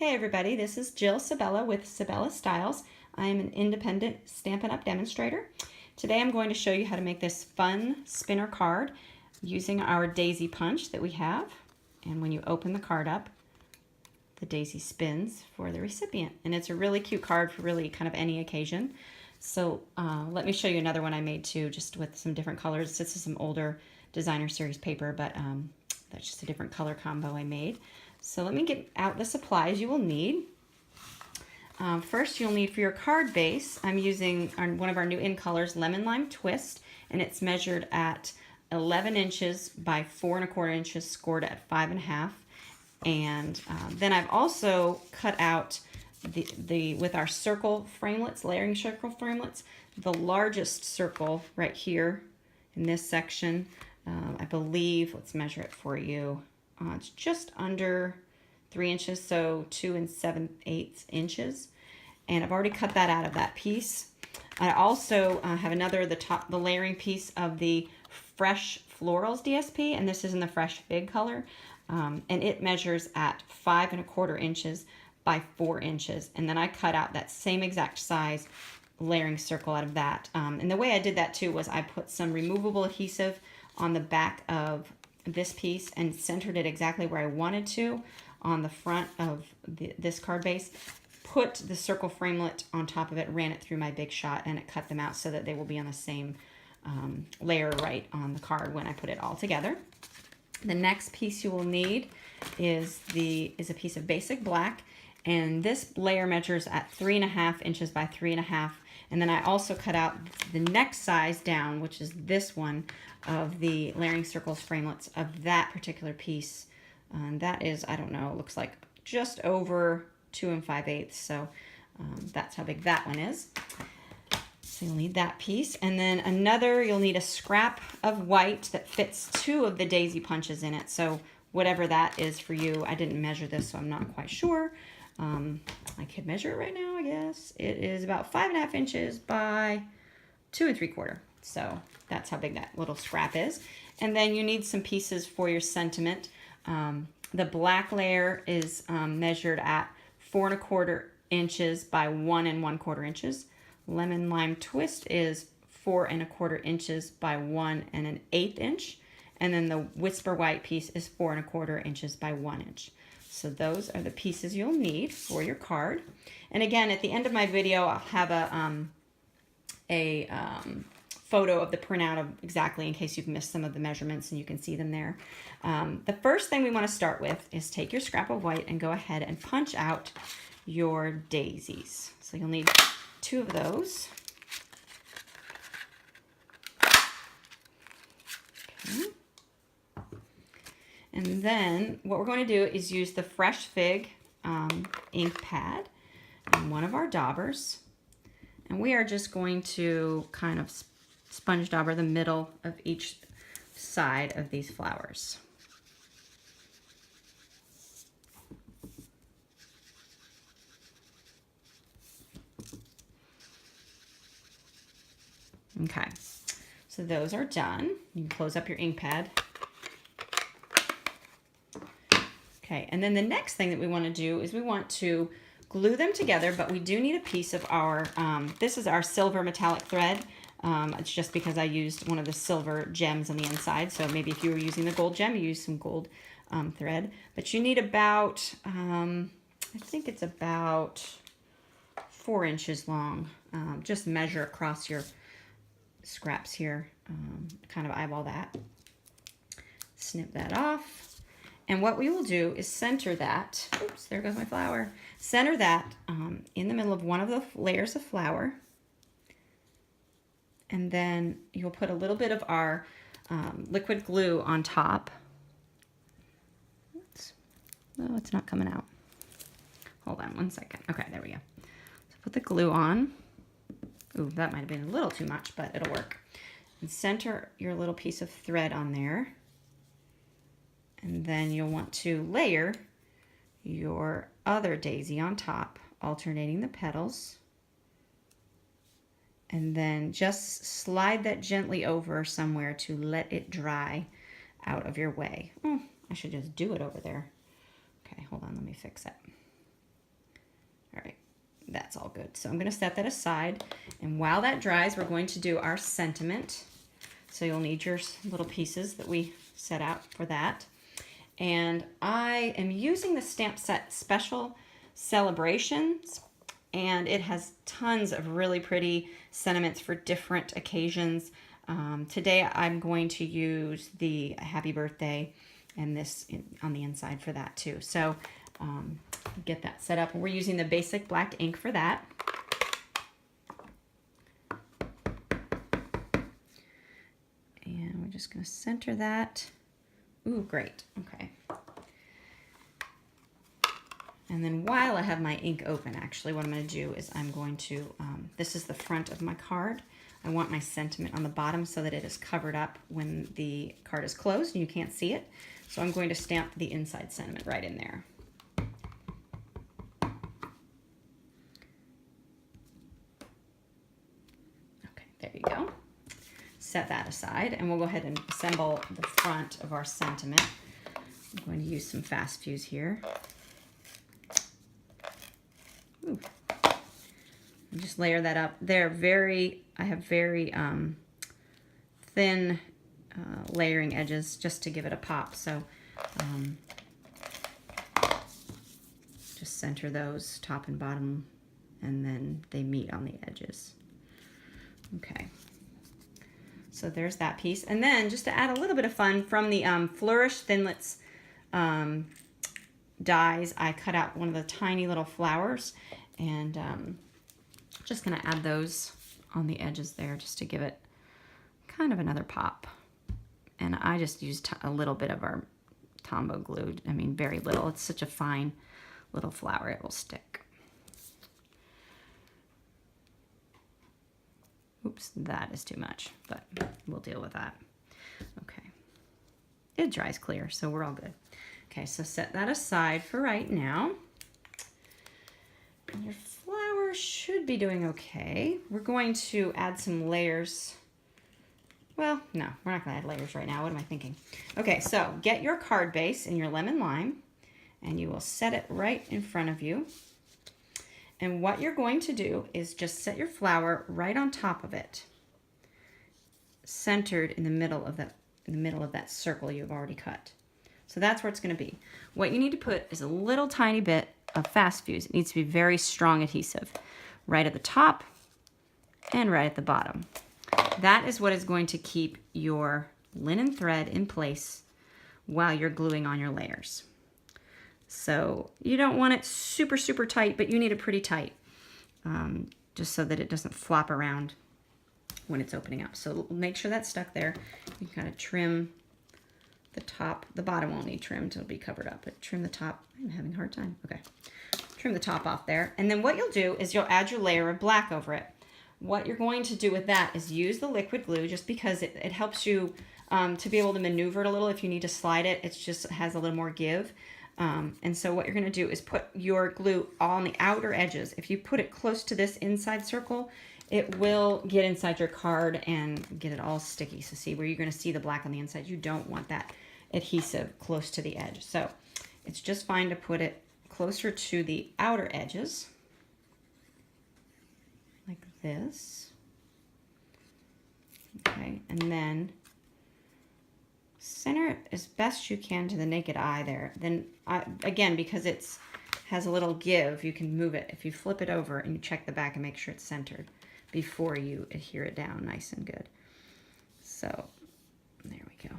Hey everybody, this is Jill Sabella with Sabella Styles. I am an independent Stampin' Up! Demonstrator. Today I'm going to show you how to make this fun spinner card using our daisy punch that we have. And when you open the card up, the daisy spins for the recipient. And it's a really cute card for really kind of any occasion. So let me show you another one I made too, just with some different colors. This is some older designer series paper, but that's just a different color combo I made. So let me get out the supplies you will need. First, you'll need for your card base, I'm using one of our new in colors, Lemon Lime Twist, and it's measured at 11 inches by 4 1/4 inches, scored at 5 1/2. And then I've also cut out with our circle framelits, layering circle framelits, the largest circle right here in this section. I believe, let's measure it for you. It's just under 3 inches, so 2 7/8 inches. And I've already cut that out of that piece. I also have another, the layering piece of the Fresh Florals DSP, and this is in the Fresh Fig color. And it measures at 5 1/4 inches by 4 inches. And then I cut out that same exact size layering circle out of that. And the way I did that too was I put some removable adhesive on the back of this piece and centered it exactly where I wanted to on the front of this card base. Put the circle framelit on top of it, ran it through my Big Shot, and it cut them out so that they will be on the same layer right on the card when I put it all together. The next piece you will need is a piece of basic black, and this layer measures at 3 1/2 inches by 3 1/2. And then I also cut out the next size down, which is this one, of the layering circles framelits of that particular piece. That is, I don't know, it looks like just over 2 5/8. So that's how big that one is. So you'll need that piece. And then you'll need a scrap of white that fits 2 of the daisy punches in it. So whatever that is for you. I didn't measure this, so I'm not quite sure. I could measure it right now, I guess. It is about 5 1/2 inches by 2 3/4. So that's how big that little scrap is. And then you need some pieces for your sentiment. The black layer is measured at 4 1/4 inches by 1 1/4 inches. Lemon Lime Twist is 4 1/4 inches by 1 1/8 inch. And then the Whisper White piece is 4 1/4 inches by 1 inch. So those are the pieces you'll need for your card. And again, at the end of my video, I'll have a photo of the printout of exactly in case you've missed some of the measurements and you can see them there. The first thing we want to start with is take your scrap of white and go ahead and punch out your daisies. So you'll need 2 of those. Okay. And then what we're going to do is use the Fresh Fig ink pad and one of our daubers. And we are just going to kind of sponge dauber the middle of each side of these flowers. Okay, so those are done. You can close up your ink pad. Okay, and then the next thing that we want to do is we want to glue them together, but we do need a piece of our, this is our silver metallic thread. It's just because I used one of the silver gems on the inside, so maybe if you were using the gold gem, you use some gold thread. But you need about, I think it's about 4 inches long. Just measure across your scraps here, kind of eyeball that. Snip that off. And what we will do is center that, oops, there goes my flower. Center that in the middle of one of the layers of flour. And then you'll put a little bit of our liquid glue on top. Oops. Oh, it's not coming out. Hold on 1 second. Okay, there we go. So put the glue on. Ooh, that might have been a little too much, but it'll work. And center your little piece of thread on there. And then you'll want to layer your other daisy on top, alternating the petals. And then just slide that gently over somewhere to let it dry out of your way. Oh, I should just do it over there. Okay, hold on, let me fix it. All right, that's all good. So I'm going to set that aside. And while that dries, we're going to do our sentiment. So you'll need your little pieces that we set out for that. And I am using the Stamp Set Special Celebrations, and it has tons of really pretty sentiments for different occasions. Today I'm going to use the Happy Birthday and this on the inside for that too. So get that set up. We're using the basic black ink for that. And we're just going to center that. Ooh, great. Okay. And then while I have my ink open, actually, what I'm going to do is I'm going to, this is the front of my card. I want my sentiment on the bottom so that it is covered up when the card is closed and you can't see it. So I'm going to stamp the inside sentiment right in there. Okay, there you go. Set that aside, and we'll go ahead and assemble the front of our sentiment. I'm going to use some fast fuse here. Ooh. And just layer that up. I have very thin layering edges just to give it a pop. So just center those top and bottom, and then they meet on the edges. Okay. So there's that piece. And then just to add a little bit of fun, from the Flourish Thinlits dies, I cut out one of the tiny little flowers, and just going to add those on the edges there just to give it kind of another pop. And I just used a little bit of our Tombow glue. I mean, very little. It's such a fine little flower, it will stick. Oops, that is too much, but we'll deal with that. Okay. It dries clear, so we're all good. Okay, so set that aside for right now. And your flower should be doing okay. We're going to add some layers. Well, no, we're not going to add layers right now. What am I thinking? Okay, so get your card base and your lemon lime, and you will set it right in front of you. And what you're going to do is just set your flower right on top of it, centered in the middle of that circle you've already cut. So that's where it's going to be. What you need to put is a little tiny bit of fast fuse. It needs to be very strong adhesive, right at the top and right at the bottom. That is what is going to keep your linen thread in place while you're gluing on your layers. So you don't want it super, super tight, but you need it pretty tight, just so that it doesn't flop around when it's opening up. So make sure that's stuck there. You kind of trim the top. The bottom won't need trimmed, it'll be covered up, but trim the top. I'm having a hard time. Okay. Trim the top off there. And then what you'll do is you'll add your layer of black over it. What you're going to do with that is use the liquid glue, just because it helps you to be able to maneuver it a little. If you need to slide it, it just has a little more give. And so what you're going to do is put your glue on the outer edges. If you put it close to this inside circle, it will get inside your card and get it all sticky. So see where you're going to see the black on the inside. You don't want that adhesive close to the edge. So it's just fine to put it closer to the outer edges, like this. Okay, and then center it as best you can to the naked eye there. Then again, because it's has a little give, you can move it. If you flip it over and you check the back and make sure it's centered before you adhere it down nice and good. So there we go.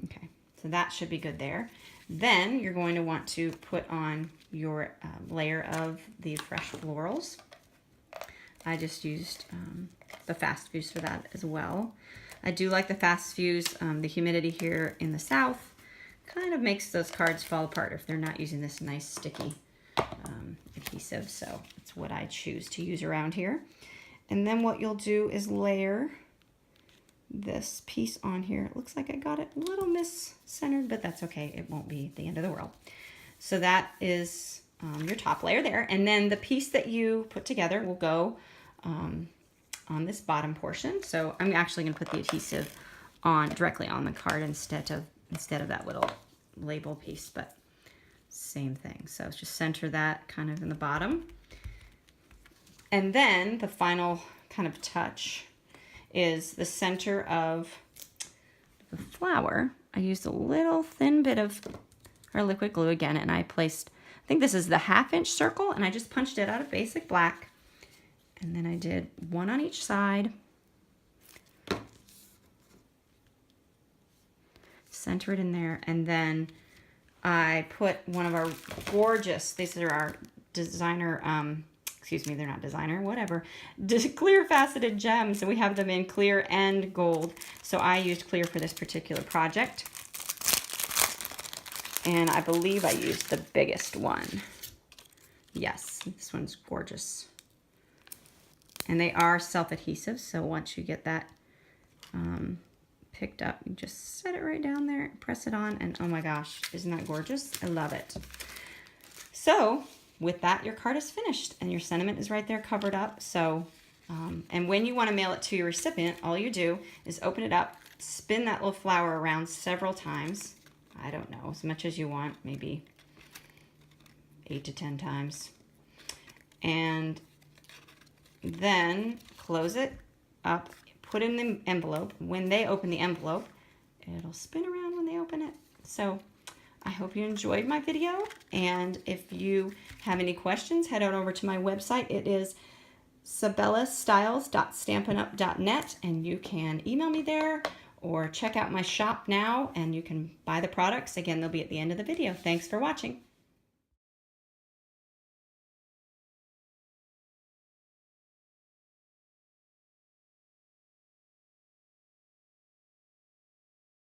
Okay, so that should be good there. Then you're going to want to put on your layer of the fresh florals. I just used the fast fuse for that as well. I do like the fast fuse. The humidity here in the south kind of makes those cards fall apart if they're not using this nice sticky adhesive. So it's what I choose to use around here. And then what you'll do is layer this piece on here. It looks like I got it a little mis-centered, but that's okay. It won't be the end of the world. So that is your top layer there. And then the piece that you put together will go on this bottom portion. So I'm actually going to put the adhesive on directly on the card instead of that little label piece. But same thing. So just center that kind of in the bottom. And then the final kind of touch is the center of the flower. I used a little thin bit of our liquid glue again, and I placed, I think this is the 1/2 inch circle, and I just punched it out of basic black. And then I did one on each side. Center it in there, and then I put one of our gorgeous, these are our designer, excuse me, they're not designer, whatever, clear faceted gems, and we have them in clear and gold. So I used clear for this particular project. And I believe I used the biggest one. Yes, this one's gorgeous. And they are self-adhesive, so once you get that picked up, you just set it right down there, press it on, and oh my gosh, isn't that gorgeous? I love it. So with that, your card is finished, and your sentiment is right there covered up. So, and when you want to mail it to your recipient, all you do is open it up, spin that little flower around several times. I don't know, as much as you want, maybe 8 to 10 times. And then close it up, put in the envelope. When they open the envelope, it'll spin around when they open it. So I hope you enjoyed my video, and if you have any questions, head on over to my website. It is sabellastyles.stampinup.net, and you can email me there or check out my shop now, and you can buy the products. Again, they'll be at the end of the video. Thanks for watching.